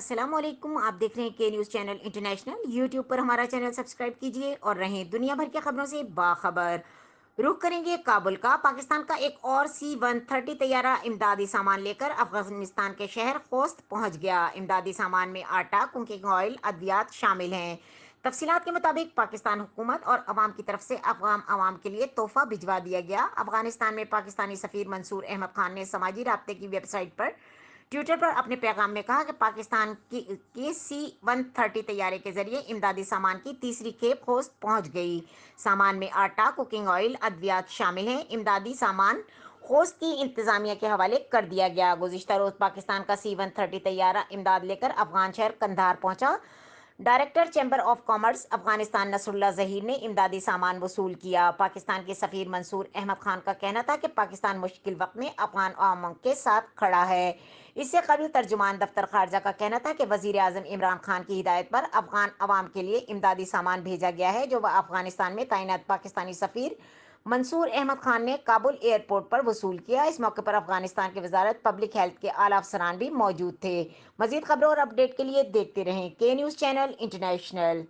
السلام علیکم، آپ دیکھ رہے ہیں کے نیوز چینل انٹرنیشنل۔ یوٹیوب پر ہمارا چینل سبسکرائب کیجئے اور رہیں دنیا بھر کی خبروں سے باخبر۔ رخ کریں گے کابل کا۔ پاکستان کا ایک اور C-130 طیارہ امدادی سامان لے کر افغانستان کے شہر خوست پہنچ گیا۔ امدادی سامان میں آٹا، کوکنگ آئل، ادویات شامل ہیں۔ تفصیلات کے مطابق پاکستان حکومت اور عوام کی طرف سے افغان عوام کے لیے تحفہ بھجوا دیا گیا۔ افغانستان میں پاکستانی سفیر منصور احمد خان نے سماجی رابطے کی ویب سائٹ پر ٹویٹر پر اپنے پیغام میں کہا کہ پاکستان کی C-130 طیارے کے ذریعے امدادی سامان کی تیسری کھیپ خوست پہنچ گئی۔ سامان میں آٹا، کوکنگ آئل، ادویات شامل ہیں۔ امدادی سامان خوست کی انتظامیہ کے حوالے کر دیا گیا۔ گزشتہ روز پاکستان کا C-130 طیارہ امداد لے کر افغان شہر قندھار پہنچا۔ Director chamber of commerce Afghanistan Nasrullah Zahir نے امدادی سامان وصول کیا۔ پاکستان کے سفیر منصور احمد خان کا کہنا تھا کہ پاکستان مشکل وقت میں افغان عوام کے ساتھ کھڑا ہے۔ اس سے قبل ترجمان دفتر خارجہ کا کہنا تھا کہ وزیر اعظم عمران خان کی ہدایت پر افغان عوام کے لیے امدادی سامان بھیجا گیا ہے، جو افغانستان میں تعینات پاکستانی سفیر منصور احمد خان نے کابل ایئرپورٹ پر وصول کیا۔ اس موقع پر افغانستان کی وزارت پبلک ہیلتھ کے اعلیٰ افسران بھی موجود تھے۔ مزید خبروں اور اپڈیٹ کے لیے دیکھتے رہیں کے نیوز چینل انٹرنیشنل۔